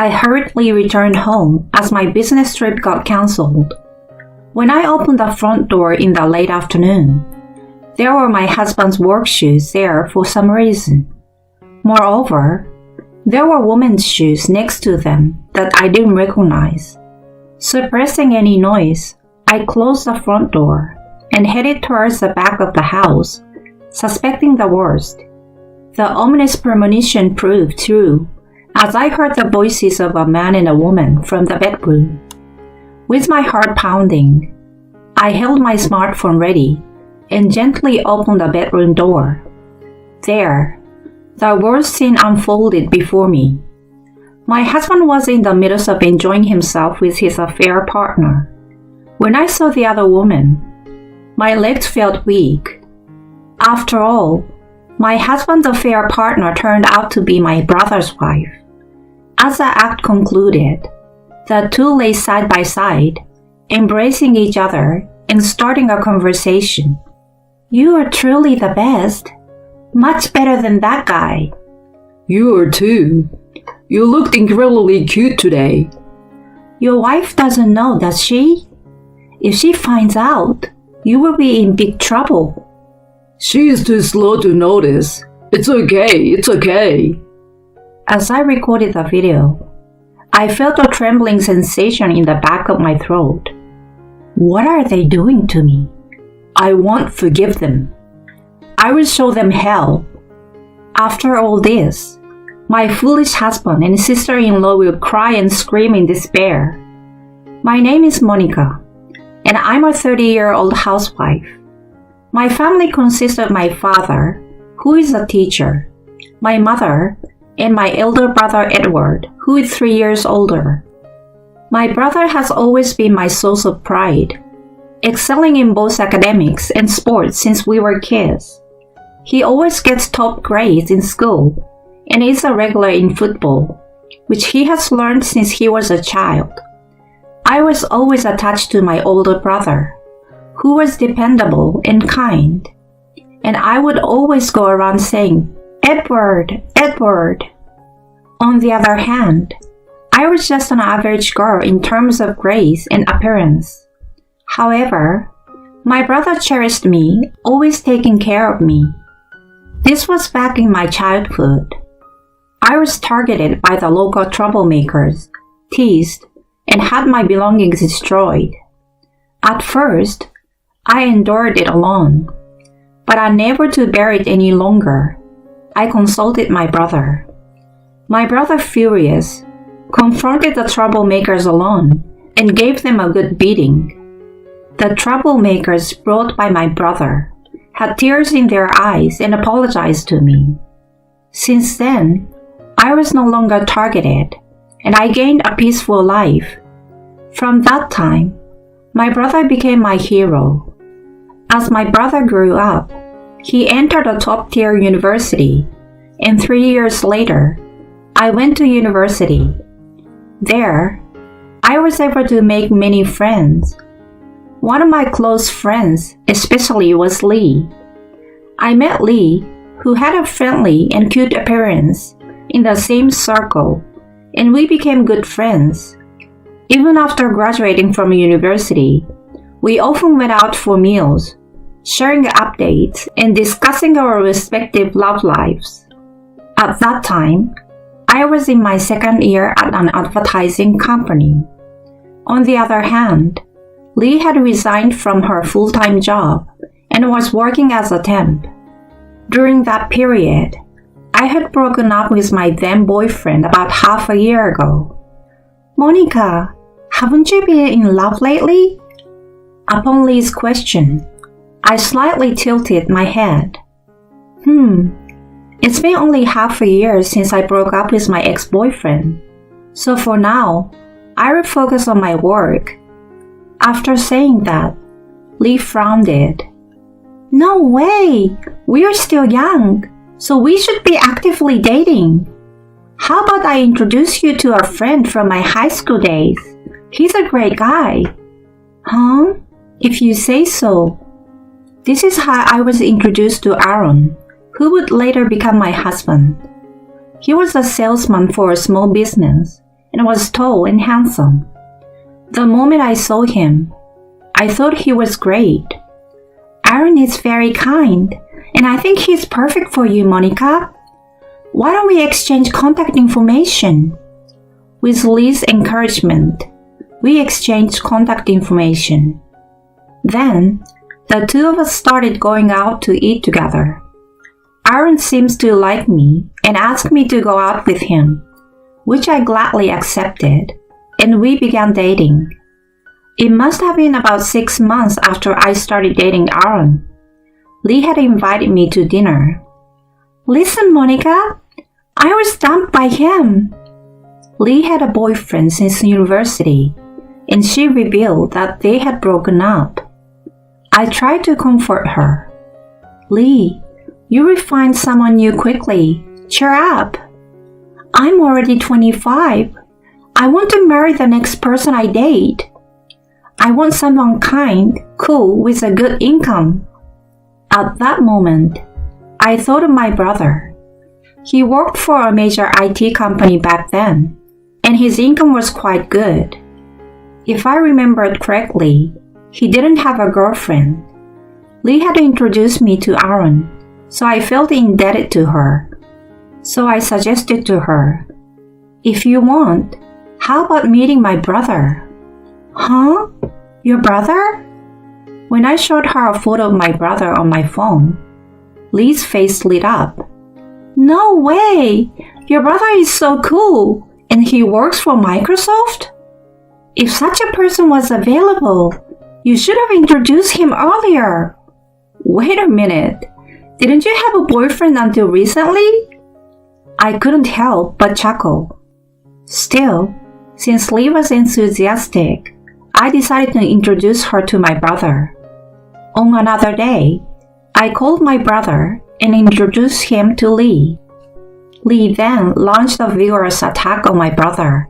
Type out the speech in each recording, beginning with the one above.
I hurriedly returned home as my business trip got cancelled. When I opened the front door in the late afternoon, there were my husband's work shoes there for some reason. Moreover, there were women's shoes next to them that I didn't recognize. Suppressing any noise, I closed the front door and headed towards the back of the house, suspecting the worst. The ominous premonition proved true as I heard the voices of a man and a woman from the bedroom. With my heart pounding, I held my smartphone ready and gently opened the bedroom door. There, the worst scene unfolded before me. My husband was in the midst of enjoying himself with his affair partner. When I saw the other woman, my legs felt weak. After all, my husband's affair partner turned out to be my brother's wife. As the act concluded, the two lay side by side, embracing each other and starting a conversation. "You are truly the best. Much better than that guy." "You are too. You looked incredibly cute today." "Your wife doesn't know, does she? If she finds out, you will be in big trouble." "She is too slow to notice. It's okay. As I recorded the video, I felt a trembling sensation in the back of my throat. What are they doing to me? I won't forgive them. I will show them hell. After all this, my foolish husband and sister-in-law will cry and scream in despair. My name is Monica, and I'm a 30-year-old housewife. My family consists of my father, who is a teacher, my mother, and my elder brother Edward, who is 3 years older. My brother has always been my source of pride, excelling in both academics and sports since we were kids. He always gets top grades in school and is a regular in football, which he has learned since he was a child. I was always attached to my older brother, who was dependable and kind, and I would always go around saying, "Edward, Edward." On the other hand, I was just an average girl in terms of grace and appearance. However, my brother cherished me, always taking care of me. This was back in my childhood. I was targeted by the local troublemakers, teased, and had my belongings destroyed. At first, I endured it alone, but unable to bear it any longer, I consulted my brother. My brother, furious, confronted the troublemakers alone and gave them a good beating. The troublemakers brought by my brother had tears in their eyes and apologized to me. Since then, I was no longer targeted, and I gained a peaceful life. From that time, my brother became my hero. As my brother grew up, he entered a top-tier university, and 3 years later, I went to university. There, I was able to make many friends. One of my close friends especially was Lee. I met Lee, who had a friendly and cute appearance, in the same circle, and we became good friends. Even after graduating from university, we often went out for meals, sharing updates and discussing our respective love lives. At that time, I was in my second year at an advertising company. On the other hand, Lee had resigned from her full-time job and was working as a temp. During that period, I had broken up with my then boyfriend about half a year ago. "Monica, haven't you been in love lately?" Upon Lee's question, I slightly tilted my head. It's been only half a year since I broke up with my ex-boyfriend, so for now, I will focus on my work. After saying that, Lee frowned. "No way! We are still young, so we should be actively dating. How about I introduce you to a friend from my high school days? He's a great guy." "Huh? If you say so." This is how I was introduced to Aaron, who would later become my husband. He was a salesman for a small business and was tall and handsome. The moment I saw him, I thought he was great. Aaron is very kind, and I think he's perfect for you, Monica. Why don't we exchange contact information? With Lee's encouragement, we exchanged contact information. Then, the two of us started going out to eat together. Aaron seems to like me and asked me to go out with him, which I gladly accepted, and we began dating. It must have been about 6 months after I started dating Aaron. Lee had invited me to dinner. Listen, Monica, I was dumped by him. Lee had a boyfriend since university, and she revealed that they had broken up. I tried to comfort her. Lee, you will find someone new quickly. Cheer up. I'm already 25. I want to marry the next person I date. I want someone kind, cool, with a good income. At that moment, I thought of my brother. He worked for a major IT company back then, and his income was quite good. If I remembered correctly, he didn't have a girlfriend. Lee had introduced me to Aaron, so I felt indebted to her. So I suggested to her, if you want, how about meeting my brother? Huh? Your brother? When I showed her a photo of my brother on my phone, Lee's face lit up. No way! Your brother is so cool, and he works for Microsoft? If such a person was available, you should have introduced him earlier. Wait a minute. Didn't you have a boyfriend until recently? I couldn't help but chuckle. Still, since Lee was enthusiastic, I decided to introduce her to my brother. On another day, I called my brother and introduced him to Lee. Lee then launched a vigorous attack on my brother.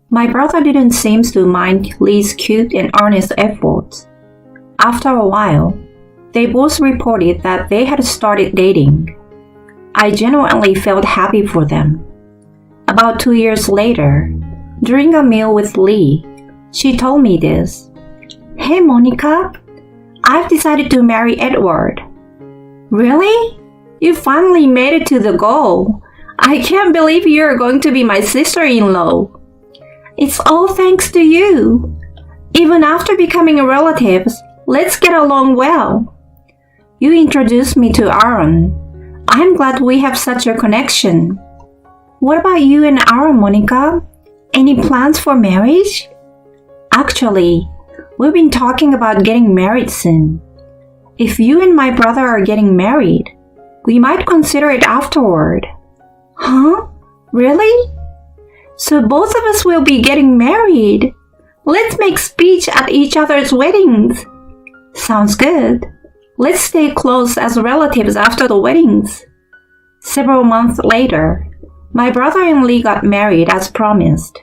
My brother didn't seem to mind Lee's cute and earnest efforts. After a while, they both reported that they had started dating. I genuinely felt happy for them. About 2 years later, during a meal with Lee, she told me this. Hey Monica, I've decided to marry Edward. Really? You finally made it to the goal. I can't believe you're going to be my sister-in-law. It's all thanks to you. Even after becoming relatives, let's get along well. You introduced me to Aaron. I'm glad we have such a connection. What about you and Aaron, Monica? Any plans for marriage? Actually, we've been talking about getting married soon. If you and my brother are getting married, we might consider it afterward. Huh? Really? So both of us will be getting married. Let's make speech at each other's weddings. Sounds good. Let's stay close as relatives after the weddings. Several months later, my brother and Lee got married as promised.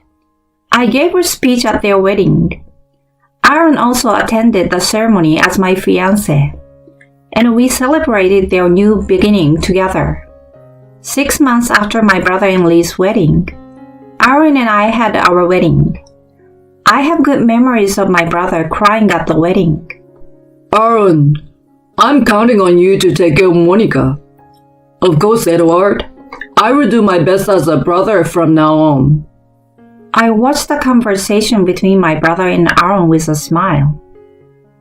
I gave a speech at their wedding. Aaron also attended the ceremony as my fiancé, and we celebrated their new beginning together. 6 months after my brother and Lee's wedding, Aaron and I had our wedding. I have good memories of my brother crying at the wedding. Aaron, I'm counting on you to take care of Monica. Of course, Edward. I will do my best as a brother from now on. I watched the conversation between my brother and Aaron with a smile.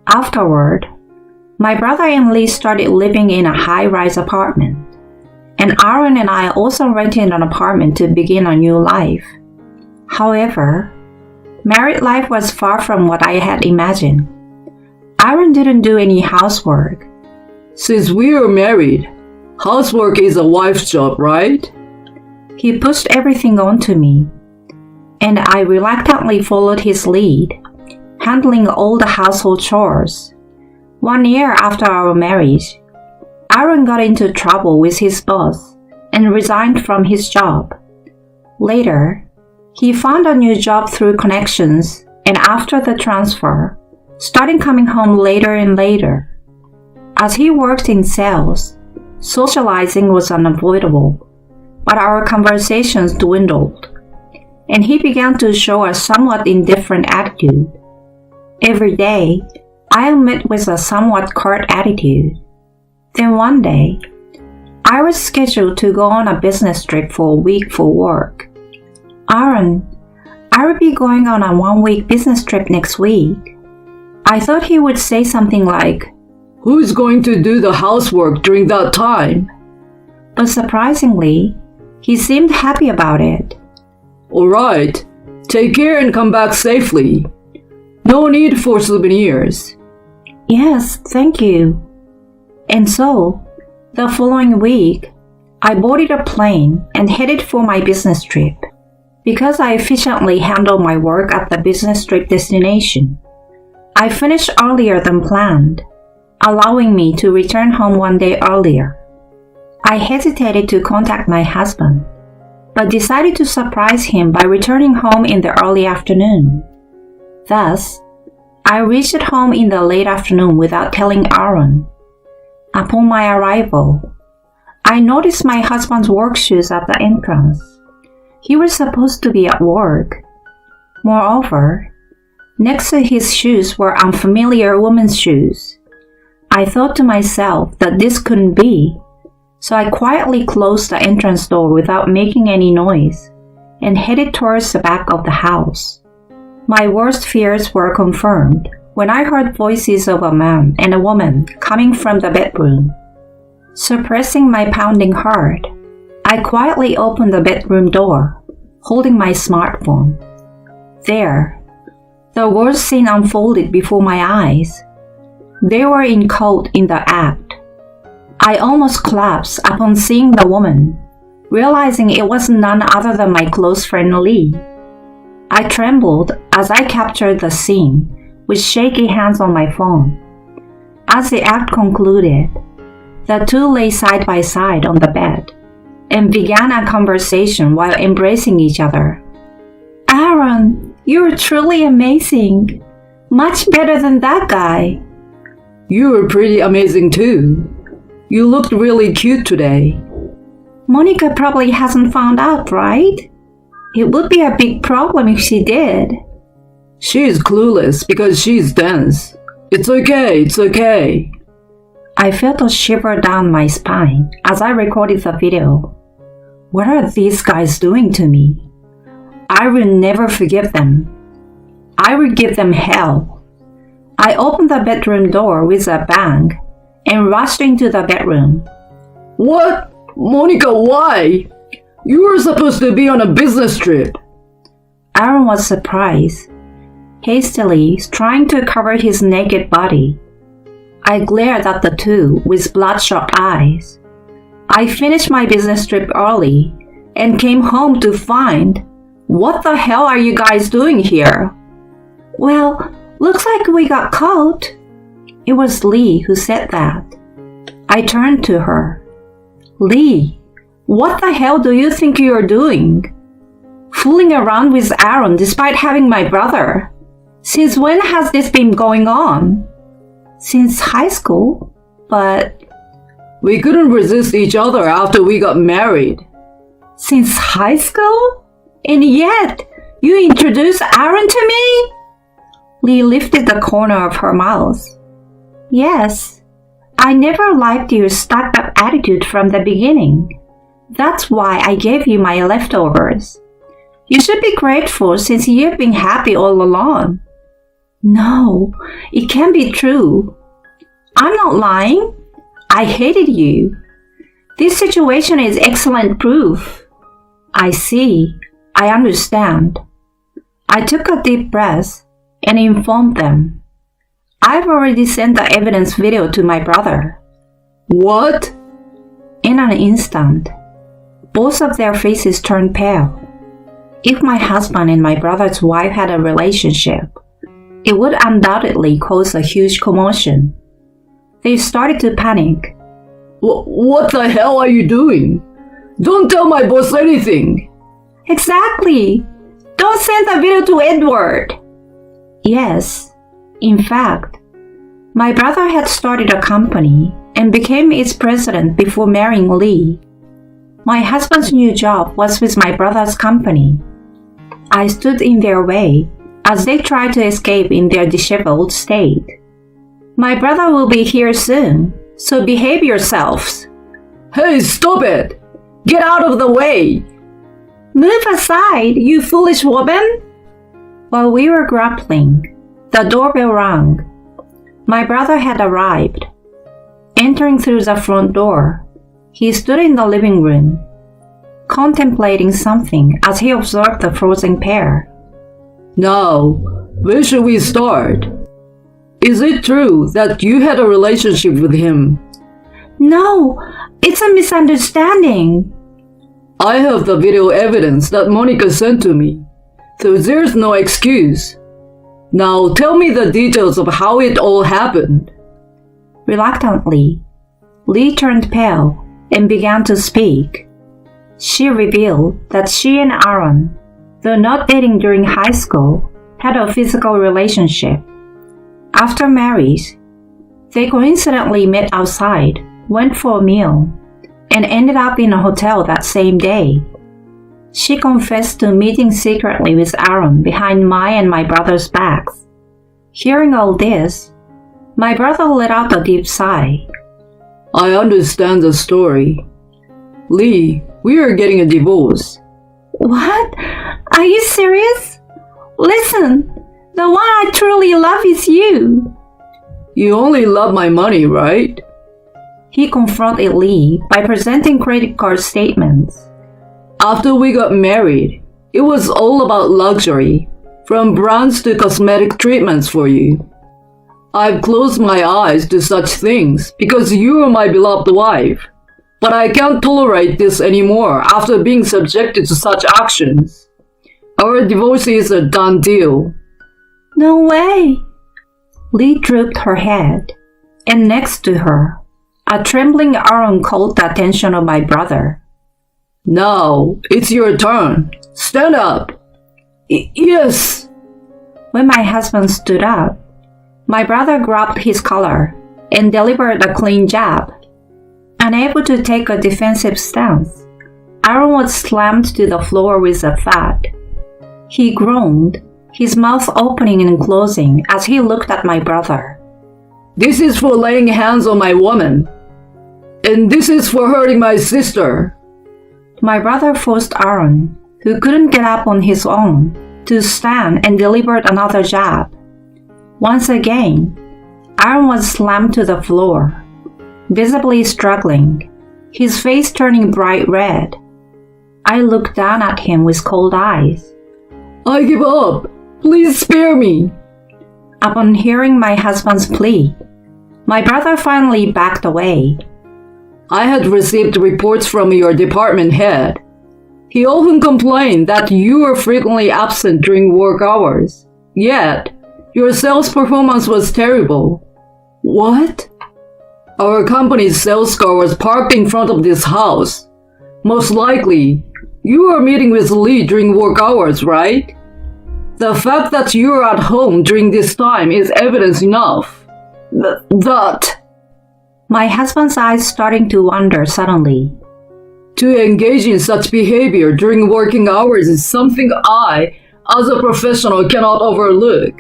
Afterward, my brother and Lee started living in a high-rise apartment, and Aaron and I also rented an apartment to begin a new life. However, married life was far from what I had imagined. Aaron didn't do any housework. Since we are married, housework is a wife's job, right? He pushed everything onto me, and I reluctantly followed his lead, handling all the household chores. 1 year after our marriage, Aaron got into trouble with his boss and resigned from his job. Later, he found a new job through connections, and after the transfer, started coming home later and later. As he worked in sales, socializing was unavoidable, but our conversations dwindled. and he began to show a somewhat indifferent attitude. Every day, I met with a somewhat curt attitude. Then one day, I was scheduled to go on a business trip for a week for work. Aaron, I will be going on a 1-week business trip next week. I thought he would say something like, Who's going to do the housework during that time? But surprisingly, he seemed happy about it. All right, take care and come back safely. No need for souvenirs. Yes, thank you. And so, the following week, I boarded a plane and headed for my business trip. Because I efficiently handled my work at the business trip destination, I finished earlier than planned, allowing me to return home one day earlier. I hesitated to contact my husband, but decided to surprise him by returning home in the early afternoon. Thus, I reached home in the late afternoon without telling Aaron. Upon my arrival, I noticed my husband's work shoes at the entrance. He was supposed to be at work. Moreover, next to his shoes were unfamiliar women's shoes. I thought to myself that this couldn't be, so I quietly closed the entrance door without making any noise and headed towards the back of the house. My worst fears were confirmed when I heard voices of a man and a woman coming from the bedroom. Suppressing my pounding heart, I quietly opened the bedroom door, holding my smartphone. There, the worst scene unfolded before my eyes. They were caught in the act. I almost collapsed upon seeing the woman, realizing it was none other than my close friend Lee. I trembled as I captured the scene with shaky hands on my phone. As the act concluded, the two lay side by side on the bed and began a conversation while embracing each other. Aaron, you're truly amazing. Much better than that guy. You were pretty amazing too. You looked really cute today. Monica probably hasn't found out, right? It would be a big problem if she did. She's clueless because she's dense. It's okay. I felt a shiver down my spine as I recorded the video. What are these guys doing to me? I will never forgive them. I will give them hell. I opened the bedroom door with a bang and rushed into the bedroom. What? Monica, why? You were supposed to be on a business trip. Aaron was surprised, hastily trying to cover his naked body. I glared at the two with bloodshot eyes. I finished my business trip early and came home to find, what the hell are you guys doing here? Well, looks like we got caught. It was Lee who said that. I turned to her. Lee, what the hell do you think you're doing? Fooling around with Aaron despite having my brother. Since when has this been going on? Since high school, but... We couldn't resist each other after we got married. Since high school? And yet, you introduced Aaron to me? Lee lifted the corner of her mouth. Yes, I never liked your stuck-up attitude from the beginning. That's why I gave you my leftovers. You should be grateful since you've been happy all along. No, it can't be true. I'm not lying. I hated you. This situation is excellent proof. I see. I understand. I took a deep breath and informed them. I've already sent the evidence video to my brother. What? In an instant, both of their faces turned pale. If my husband and my brother's wife had a relationship, it would undoubtedly cause a huge commotion. They started to panic. What the hell are you doing? Don't tell my boss anything. Exactly. Don't send the video to Edward. Yes. In fact, my brother had started a company and became its president before marrying Lee. My husband's new job was with my brother's company. I stood in their way as they tried to escape in their disheveled state. My brother will be here soon, so behave yourselves. Hey, stop it! Get out of the way! Move aside, you foolish woman! While we were grappling, the doorbell rang. My brother had arrived. Entering through the front door, he stood in the living room, contemplating something as he observed the frozen pair. Now, where should we start? Is it true that you had a relationship with him? No, it's a misunderstanding. I have the video evidence that Monica sent to me, so there's no excuse. Now tell me the details of how it all happened. Reluctantly, Lee turned pale and began to speak. She revealed that she and Aaron, though not dating during high school, had a physical relationship. After marriage, they coincidentally met outside, went for a meal, and ended up in a hotel that same day. She confessed to meeting secretly with Aaron behind my and my brother's backs. Hearing all this, my brother let out a deep sigh. I understand the story. Lee, we are getting a divorce. What? Are you serious? Listen, the one I truly love is you. You only love my money, right? He confronted Lee by presenting credit card statements. After we got married, it was all about luxury, from brands to cosmetic treatments for you. I've closed my eyes to such things because you are my beloved wife. But I can't tolerate this anymore after being subjected to such actions. Our divorce is a done deal. No way. Lee drooped her head, and next to her, a trembling Aaron called the attention of my brother. Now, it's your turn. Stand up. Yes. When my husband stood up, my brother grabbed his collar and delivered a clean jab. Unable to take a defensive stance, Aaron was slammed to the floor with a thud. He groaned, his mouth opening and closing as he looked at my brother. This is for laying hands on my woman. And this is for hurting my sister. My brother forced Aaron, who couldn't get up on his own, to stand and delivered another jab. Once again, Aaron was slammed to the floor, visibly struggling, his face turning bright red. I looked down at him with cold eyes. I give up. Please spare me. Upon hearing my husband's plea, my brother finally backed away. I had received reports from your department head. He often complained that you were frequently absent during work hours. Yet, your sales performance was terrible. What? Our company's sales car was parked in front of this house. Most likely, you were meeting with Lee during work hours, right? The fact that you are at home during this time is evidence enough. That... My husband's eyes starting to wander suddenly. To engage in such behavior during working hours is something I, as a professional, cannot overlook.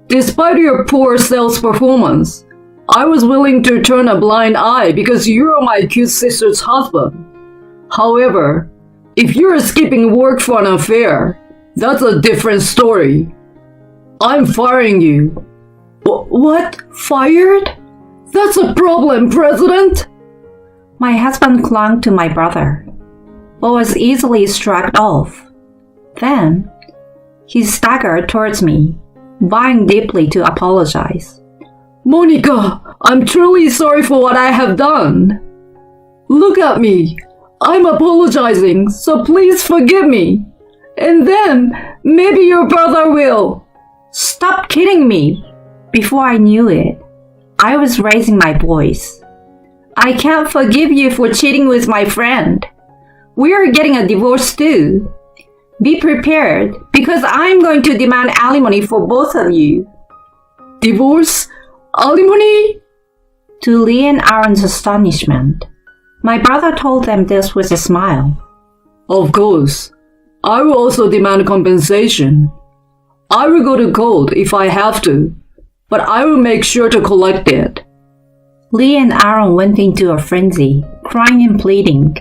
Despite your poor sales performance, I was willing to turn a blind eye because you are my cute sister's husband. However, if you're skipping work for an affair, that's a different story. I'm firing you. What? Fired? That's a problem, President! My husband clung to my brother, but was easily shrugged off. Then, he staggered towards me, bowing deeply to apologize. Monica, I'm truly sorry for what I have done. Look at me. I'm apologizing, so please forgive me. And then, maybe your brother will. Stop kidding me! Before I knew it, I was raising my voice. I can't forgive you for cheating with my friend. We are getting a divorce too. Be prepared, because I'm going to demand alimony for both of you. Divorce? Alimony? To Lee and Aaron's astonishment, my brother told them this with a smile. Of course. I will also demand compensation. I will go to court if I have to, but I will make sure to collect it. Lee and Aaron went into a frenzy, crying and pleading.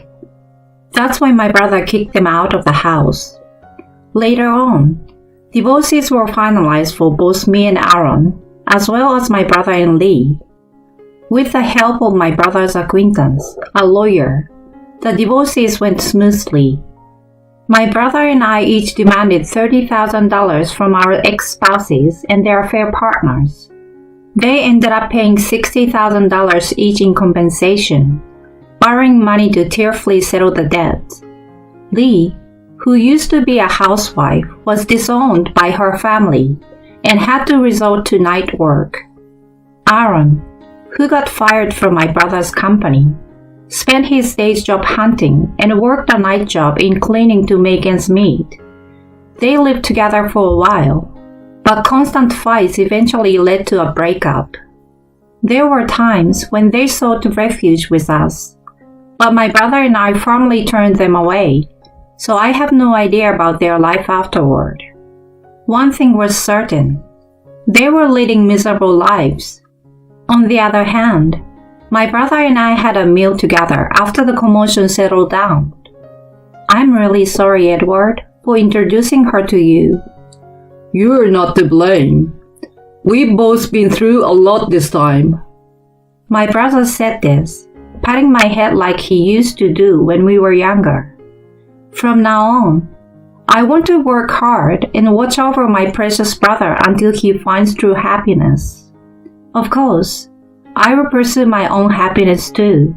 That's when my brother kicked them out of the house. Later on, divorces were finalized for both me and Aaron, as well as my brother and Lee. With the help of my brother's acquaintance, a lawyer, the divorces went smoothly. My brother and I each demanded $30,000 from our ex-spouses and their affair partners. They ended up paying $60,000 each in compensation, borrowing money to tearfully settle the debt. Lee, who used to be a housewife, was disowned by her family and had to resort to night work. Aaron, who got fired from my brother's company, spent his day's job hunting and worked a night job in cleaning to make ends meet. They lived together for a while, but constant fights eventually led to a breakup. There were times when they sought refuge with us, but my brother and I firmly turned them away, so I have no idea about their life afterward. One thing was certain: they were leading miserable lives. On the other hand, my brother and I had a meal together after the commotion settled down. I'm really sorry, Edward, for introducing her to you. You're not to blame. We've both been through a lot this time. My brother said this, patting my head like he used to do when we were younger. From now on, I want to work hard and watch over my precious brother until he finds true happiness. Of course, I will pursue my own happiness too.